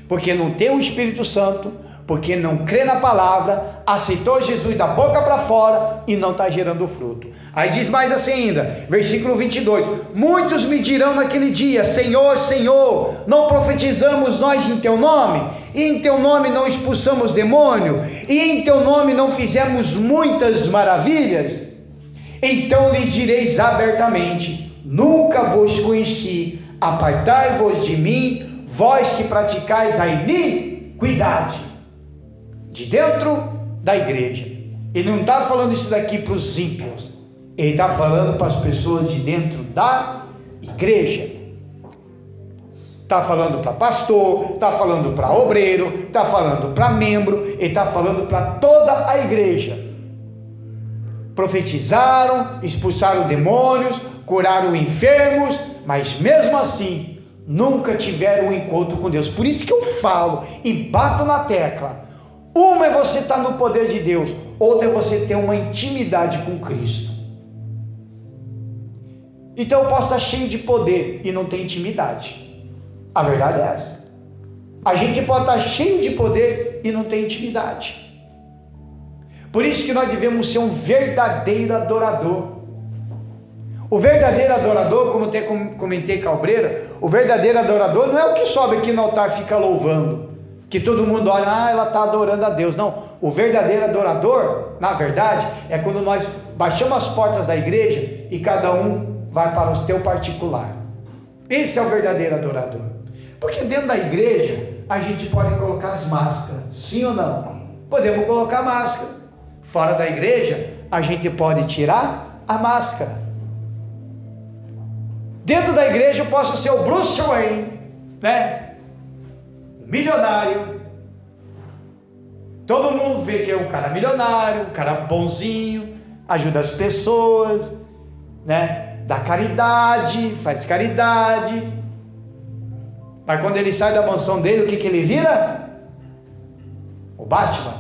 Porque não tem o Espírito Santo, porque não crê na palavra, aceitou Jesus da boca para fora e não está gerando fruto. Aí diz mais assim ainda, versículo 22, muitos me dirão naquele dia, Senhor, Senhor, não profetizamos nós em teu nome? E em teu nome não expulsamos demônio? E em teu nome não fizemos muitas maravilhas? Então lhes direis abertamente, nunca vos conheci, apartai-vos de mim, vós que praticais a iniquidade. De dentro da igreja. Ele não está falando isso daqui para os ímpios, ele está falando para as pessoas de dentro da igreja. Está falando para pastor, está falando para obreiro, está falando para membro, ele está falando para toda a igreja. Profetizaram, expulsaram demônios, curaram enfermos, mas mesmo assim nunca tiveram um encontro com Deus. Por isso que eu falo e bato na tecla. Uma é você estar no poder de Deus, outra é você ter uma intimidade com Cristo. Então eu posso estar cheio de poder e não ter intimidade. A verdade é essa. A gente pode estar cheio de poder e não ter intimidade. Por isso que nós devemos ser um verdadeiro adorador. O verdadeiro adorador, como até comentei com a obreira, o verdadeiro adorador não é o que sobe aqui no altar e fica louvando, que todo mundo olha, ela está adorando a Deus. Não, o verdadeiro adorador, na verdade, é quando nós baixamos as portas da igreja e cada um vai para o teu particular. Esse é o verdadeiro adorador. Porque dentro da igreja a gente pode colocar as máscaras, sim ou não? Podemos colocar máscara. Fora da igreja a gente pode tirar a máscara. Dentro da igreja eu posso ser o Bruce Wayne, né? Milionário, todo mundo vê que é um cara milionário, um cara bonzinho, ajuda as pessoas, né? Dá caridade, faz caridade, mas quando ele sai da mansão dele, o que ele vira? O Batman.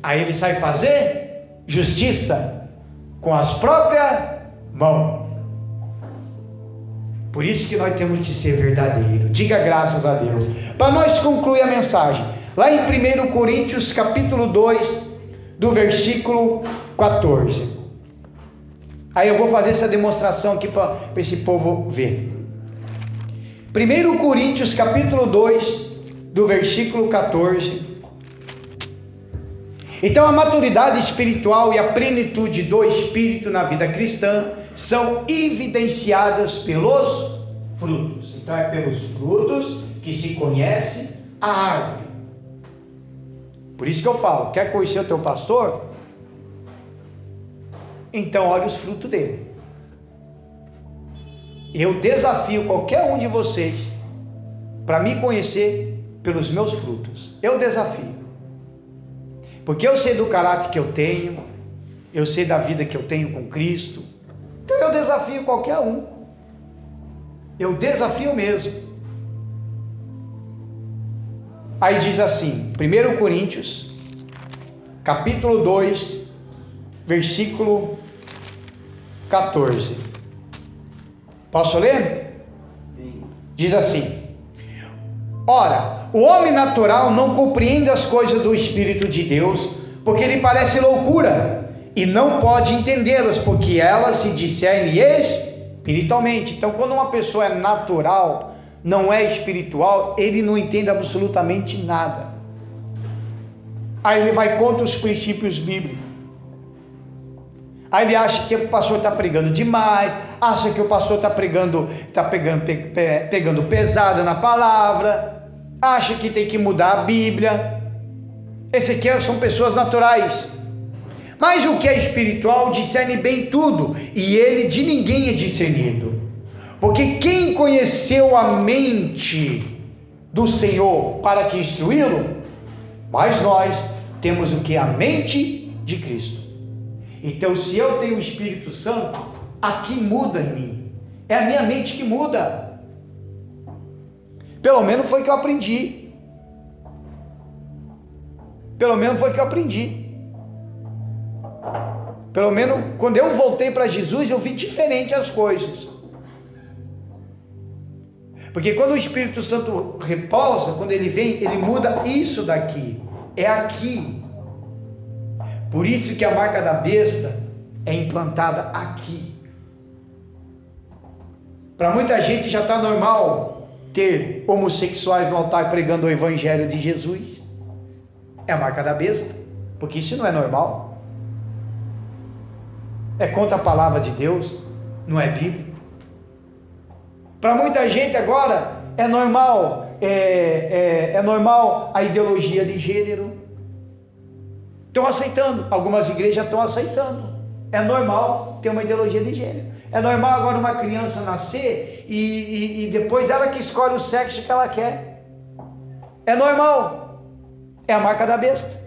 Aí ele sai fazer justiça com as próprias mãos. Por isso que nós temos que ser verdadeiro. Diga graças a Deus. Para nós concluir a mensagem, lá em 1 Coríntios capítulo 2, do versículo 14. Aí eu vou fazer essa demonstração aqui para esse povo ver. 1 Coríntios capítulo 2, do versículo 14. Então a maturidade espiritual e a plenitude do Espírito na vida cristã são evidenciadas pelos frutos. Então é pelos frutos que se conhece a árvore. Por isso que eu falo, quer conhecer o teu pastor? Então olha os frutos dele. Eu desafio qualquer um de vocês para me conhecer pelos meus frutos. Eu desafio. Porque eu sei do caráter que eu tenho, eu sei da vida que eu tenho com Cristo. Então eu desafio qualquer um. Eu desafio mesmo. Aí diz assim, 1 Coríntios, capítulo 2, versículo 14. Posso ler? Sim. Diz assim: ora, o homem natural não compreende as coisas do Espírito de Deus, porque lhe parece loucura, e não pode entendê-las, porque elas se discernem espiritualmente. Então, quando uma pessoa é natural, não é espiritual, ele não entende absolutamente nada. Aí ele vai contra os princípios bíblicos. Aí ele acha que o pastor está pregando demais, acha que o pastor está pegando pesado na palavra, acha que tem que mudar a Bíblia. Esse aqui são pessoas naturais. Mas o que é espiritual discerne bem tudo, e ele de ninguém é discernido. Porque quem conheceu a mente do Senhor para que instruí-lo? Mas nós temos o que? A mente de Cristo. Então, se eu tenho o Espírito Santo, aqui muda em mim. É a minha mente que muda. Pelo menos foi que eu aprendi. Pelo menos foi que eu aprendi. Pelo menos quando eu voltei para Jesus, eu vi diferente as coisas. Porque quando o Espírito Santo repousa, quando ele vem, ele muda isso daqui. É aqui. Por isso que a marca da besta é implantada aqui. Para muita gente já está normal ter homossexuais no altar pregando o Evangelho de Jesus. É a marca da besta, porque isso não é normal. É contra a palavra de Deus, não é bíblico. Para muita gente agora é normal, é normal a ideologia de gênero. Estão aceitando, algumas igrejas estão aceitando. É normal ter uma ideologia de gênero. É normal agora uma criança nascer e depois ela que escolhe o sexo que ela quer. É normal. É a marca da besta.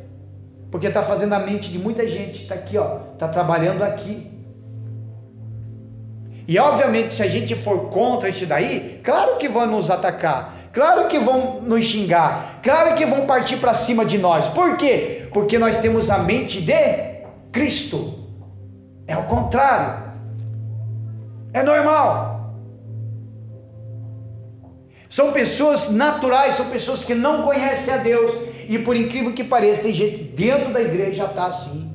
Porque está fazendo a mente de muita gente. Está aqui, ó, está trabalhando aqui. E obviamente, se a gente for contra isso daí, claro que vão nos atacar, claro que vão nos xingar, claro que vão partir para cima de nós. Por quê? Porque nós temos a mente de Cristo. É o contrário. É normal. São pessoas naturais, são pessoas que não conhecem a Deus. E por incrível que pareça, tem gente dentro da igreja já está assim.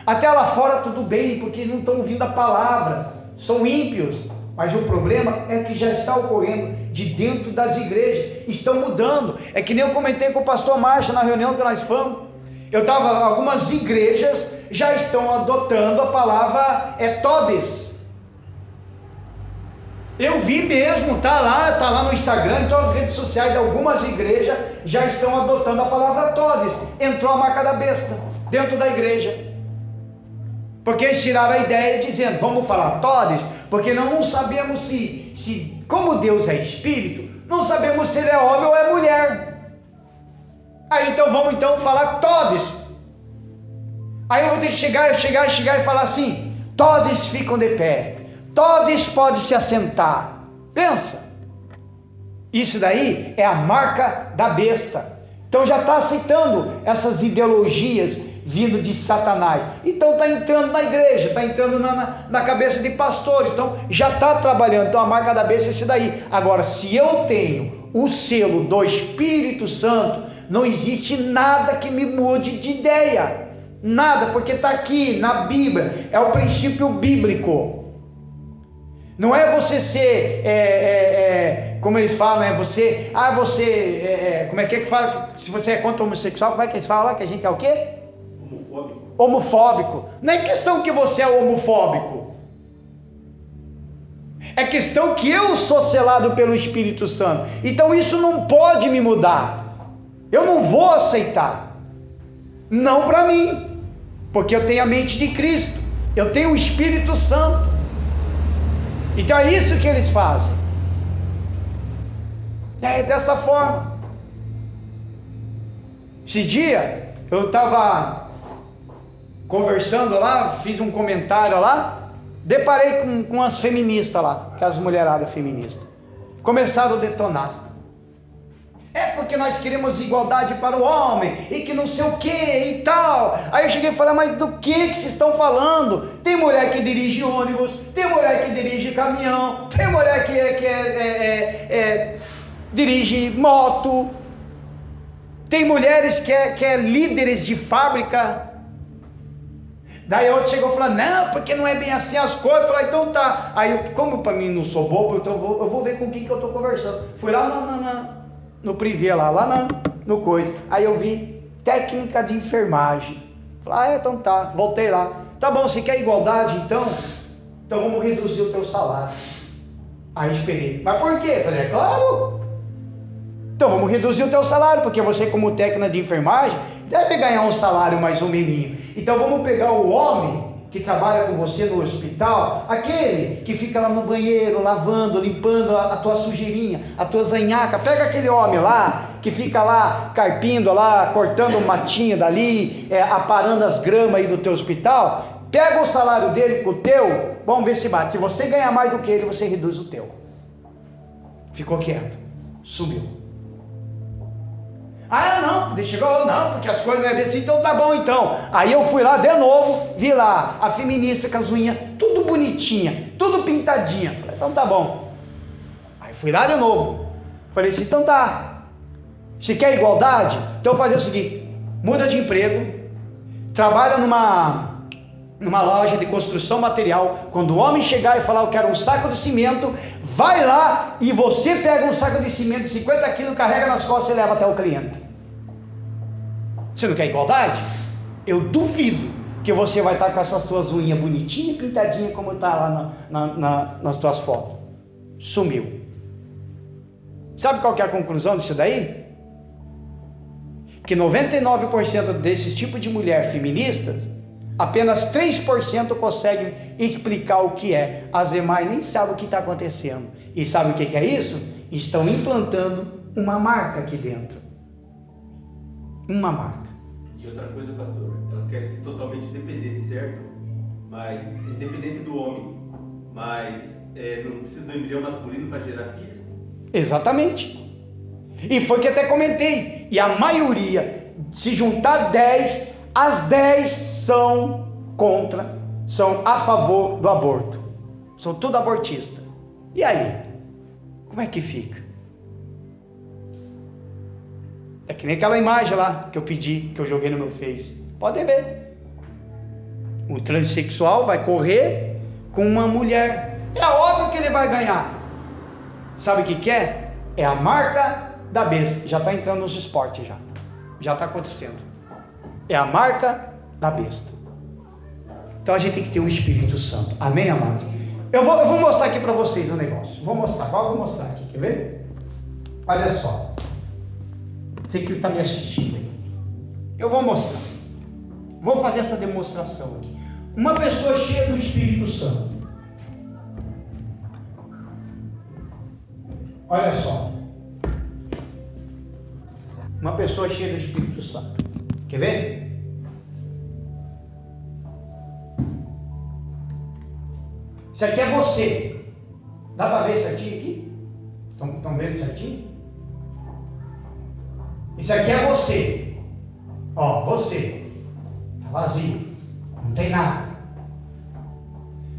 Até lá fora tudo bem, porque não estão ouvindo a palavra. São ímpios, mas o problema é que já está ocorrendo de dentro das igrejas, estão mudando. É que nem eu comentei com o pastor Márcio na reunião que nós fomos. Algumas igrejas já estão adotando a palavra todes. Eu vi mesmo, tá lá no Instagram, em todas as redes sociais, algumas igrejas já estão adotando a palavra todes. Entrou a marca da besta dentro da igreja. Porque eles tiraram a ideia dizendo, vamos falar todes, porque não sabemos se como Deus é espírito, não sabemos se ele é homem ou é mulher. Aí então vamos falar todes. Aí eu vou ter que chegar e falar assim, todes ficam de pé, todes podem se assentar. Pensa, isso daí é a marca da besta. Então já está aceitando essas ideologias vindo de Satanás. Então está entrando na igreja, está entrando na cabeça de pastores, então já está trabalhando. Então a marca da besta é isso daí. Agora, se eu tenho o selo do Espírito Santo, não existe nada que me mude de ideia, nada, porque está aqui na Bíblia, é o princípio bíblico. Não é você ser, como eles falam, como é que fala, se você é contra o homossexual, como é que eles falam que a gente é o quê? Homofóbico. Não é questão que você é homofóbico, é questão que eu sou selado pelo Espírito Santo. Então isso não pode me mudar. Eu não vou aceitar. Não para mim, porque eu tenho a mente de Cristo, eu tenho o Espírito Santo. Então é isso que eles fazem. É dessa forma. Esse dia eu estava conversando lá, fiz um comentário lá, deparei com as feministas lá, com as mulheradas feministas. Começaram a detonar. É porque nós queremos igualdade para o homem, e que não sei o que e tal. Aí eu cheguei e falei, mas do que vocês estão falando? Tem mulher que dirige ônibus, tem mulher que dirige caminhão, tem mulher que dirige moto. Tem mulheres que é líderes de fábrica. Daí outro chegou e falou, não, porque não é bem assim as coisas. Eu falei, então tá. Aí, como para mim não sou bobo, então eu vou ver com quem que eu estou conversando. Fui lá no privê, lá no coisa. Aí eu vi técnica de enfermagem. Falei, então tá. Voltei lá. Tá bom, você quer igualdade então? Então vamos reduzir o teu salário. Aí esperei. Mas por quê? Falei, é claro. Então vamos reduzir o teu salário, porque você como técnica de enfermagem deve ganhar um salário mais ou menos. Então vamos pegar o homem que trabalha com você no hospital, aquele que fica lá no banheiro, lavando, limpando a tua sujeirinha, a tua zanhaca. Pega aquele homem lá, que fica lá carpindo lá, cortando o matinho dali, aparando as gramas aí do teu hospital. Pega o salário dele com o teu, vamos ver se bate. Se você ganhar mais do que ele, você reduz o teu. Ficou quieto, sumiu. Ah, não, chegou, não, porque as coisas não é assim, então tá bom então. Aí eu fui lá de novo, vi lá a feminista com as unhas tudo bonitinha, tudo pintadinha. Falei, então tá bom. Aí fui lá de novo. Falei assim, então tá. Se quer igualdade, então fazer o seguinte, muda de emprego, trabalha numa loja de construção material. Quando o homem chegar e falar, eu quero um saco de cimento, vai lá e você pega um saco de cimento de 50 quilos, carrega nas costas e leva até o cliente. Você não quer igualdade? Eu duvido que você vai estar com essas tuas unhas bonitinhas, pintadinhas como está lá nas tuas fotos. Sumiu. Sabe qual que é a conclusão disso daí? Que 99% desses tipos de mulher feministas, apenas 3% conseguem explicar o que é. As demais nem sabem o que está acontecendo. E sabe o que é isso? Estão implantando uma marca aqui dentro. Uma marca. E outra coisa, pastor, elas querem ser totalmente independentes, certo? Mas independente do homem, mas não precisa do embrião masculino para gerar filhos? Exatamente. E foi que até comentei. E a maioria, se juntar 10, as 10 são contra, são a favor do aborto. São tudo abortistas. E aí? Como é que fica? É que nem aquela imagem lá que eu pedi, que eu joguei no meu Face. Pode ver. O transexual vai correr com uma mulher. É óbvio que ele vai ganhar. Sabe o que é? É a marca da besta. Já está entrando nos esportes já. Já está acontecendo. É a marca da besta. Então a gente tem que ter um Espírito Santo. Amém, amado? Eu vou mostrar aqui para vocês o negócio. Vou mostrar aqui. Quer ver? Olha só. Você que está me assistindo aí. Eu vou mostrar. Vou fazer essa demonstração aqui. Uma pessoa cheia do Espírito Santo. Olha só. Uma pessoa cheia do Espírito Santo. Quer ver? Isso aqui é você. Dá para ver certinho aqui? Estão vendo certinho? Isso aqui é você. Ó, você. Está vazio. Não tem nada.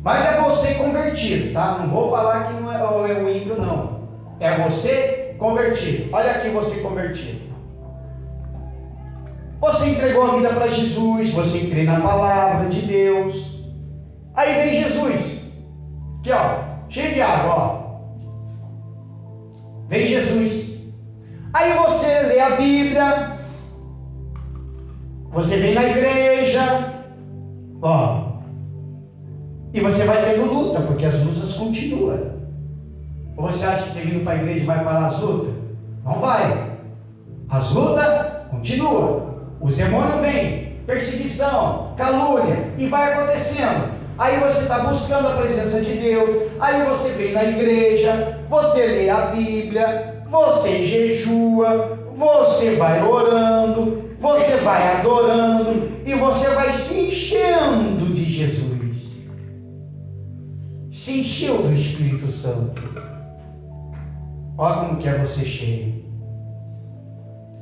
Mas é você convertido, tá? Não vou falar que não é o ímpio, não. É você convertido. Olha aqui você convertido. Você entregou a vida para Jesus. Você crê na palavra de Deus. Aí vem Jesus. Aqui, ó. Cheio de água, ó. Vem Jesus. Aí você lê a Bíblia, você vem na igreja, ó, e você vai tendo luta, porque as lutas continuam. Ou você acha que você vindo para a igreja vai parar as lutas? Não vai. As lutas continuam. Os demônios vêm, perseguição, calúnia, e vai acontecendo. Aí você está buscando a presença de Deus, aí você vem na igreja, você lê a Bíblia, você jejua, você vai orando, você vai adorando e você vai se enchendo de Jesus. Se encheu do Espírito Santo. Olha como que é você cheio.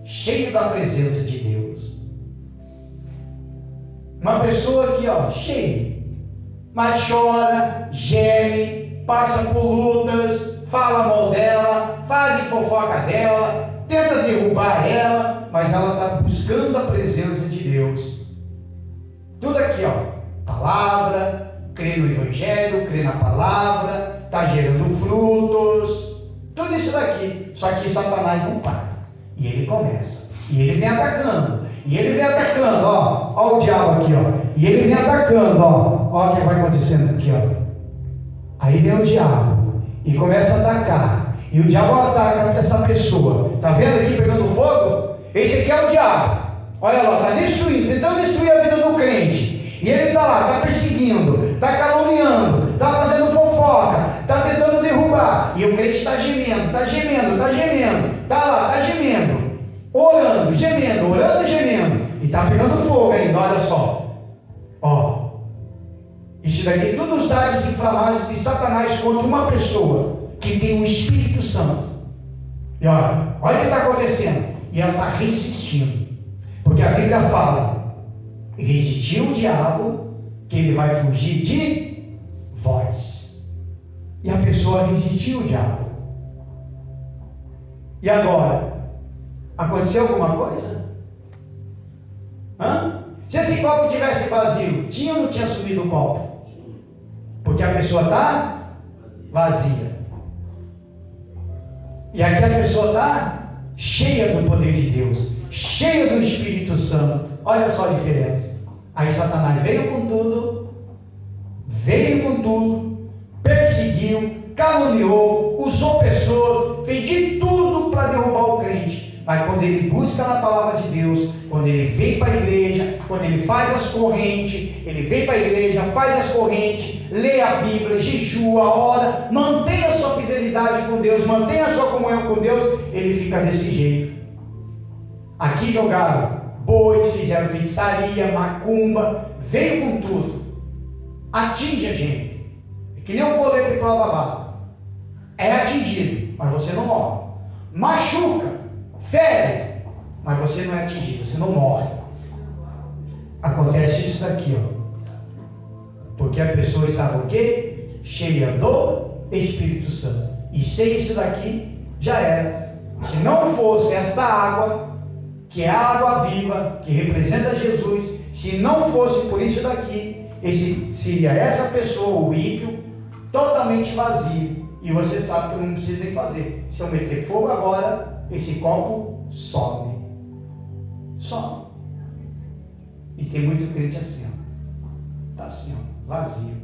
Cheio da presença de Deus. Uma pessoa aqui, ó, cheia, mas chora, geme, passa por lutas, fala mal dela, faz fofoca dela, tenta derrubar ela, mas ela está buscando a presença de Deus. Tudo aqui, palavra, crê no Evangelho, crê na palavra, está gerando frutos, tudo isso daqui. Só que Satanás não para, e ele começa, e ele vem atacando, ó o diabo aqui, e ele vem atacando, ó o que vai acontecendo aqui, aí vem o diabo, e começa a atacar, e o diabo ataca essa pessoa, tá vendo aqui pegando fogo? Esse aqui é o diabo, olha lá, está destruindo, tentando destruir a vida do crente, e ele está lá, está perseguindo, está caluniando, está fazendo fofoca, está tentando derrubar, e o crente está gemendo, está lá, está gemendo, orando, gemendo, e está pegando fogo ainda, olha só, isso daqui, todos os dardos inflamados de Satanás contra uma pessoa que tem o Espírito Santo, e olha o que está acontecendo, e ela está resistindo, porque a Bíblia fala, resistiu o diabo, que ele vai fugir de vós, e a pessoa resistiu o diabo, e agora, aconteceu alguma coisa? Se esse copo tivesse vazio, tinha ou não tinha sumido o copo? Porque a pessoa está vazia, e aqui a pessoa está cheia do poder de Deus, cheia do Espírito Santo. Olha só a diferença. Aí Satanás veio com tudo, perseguiu, caluniou, usou pessoas, fez de tudo para derrubar o crente. Mas quando ele busca na palavra de Deus, quando ele vem para a igreja, quando ele faz as correntes, ele vem para a igreja, faz as correntes, lê a Bíblia, jejua, ora, mantém a sua fidelidade com Deus, mantém a sua comunhão com Deus, ele fica desse jeito. Aqui jogaram bois, fizeram feitiçaria, macumba, veio com tudo, atinge a gente, é que nem um colete para lavar, é atingido, mas você não morre, machuca, fere, mas você não é atingido, você não morre. Acontece isso daqui, porque a pessoa estava o quê? Cheia do Espírito Santo, e sem isso daqui já era. Se não fosse esta água, que é a água viva, que representa Jesus, se não fosse por isso daqui, seria essa pessoa, o ímpio, totalmente vazio. E você sabe que eu não preciso nem fazer. Se eu meter fogo agora, esse copo some. E tem muito crente assim, está assim, vazio.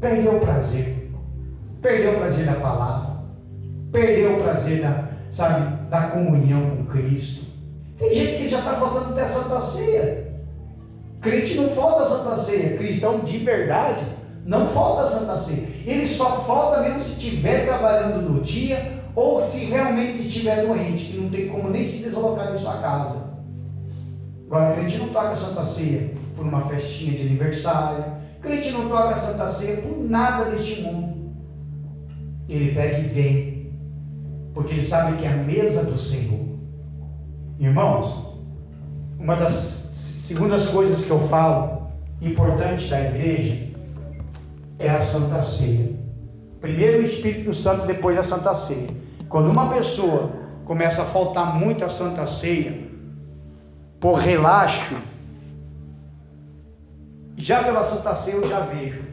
Perdeu o prazer da palavra, perdeu o prazer da comunhão com Cristo. Tem gente que já está faltando até a Santa Ceia. Crente não falta a Santa Ceia, cristão de verdade não falta a Santa Ceia. Ele só falta mesmo se estiver trabalhando no dia ou se realmente estiver doente, que não tem como nem se deslocar de sua casa. Agora, crente não toca a Santa Ceia por uma festinha de aniversário, crente não toca a Santa Ceia por nada deste mundo. Ele pega e vem, porque ele sabe que é a mesa do Senhor. Irmãos, uma das segundas coisas que eu falo, importante da igreja, é a Santa Ceia. Primeiro o Espírito Santo, depois a Santa Ceia. Quando uma pessoa começa a faltar muito a Santa Ceia, por relaxo, já pela Santa Ceia eu já vejo,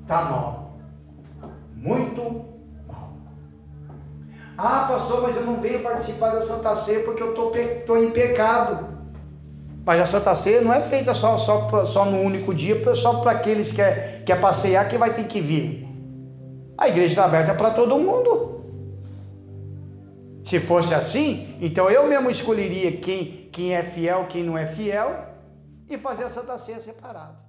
está mal, muito mal. Ah, pastor, mas eu não venho participar da Santa Ceia porque eu estou em pecado. Mas a Santa Ceia não é feita só no único dia, só para aqueles que quer passear que vai ter que vir. A igreja está aberta para todo mundo. Se fosse assim, então eu mesmo escolheria quem é fiel, quem não é fiel, e fazer a Santa Ceia separada.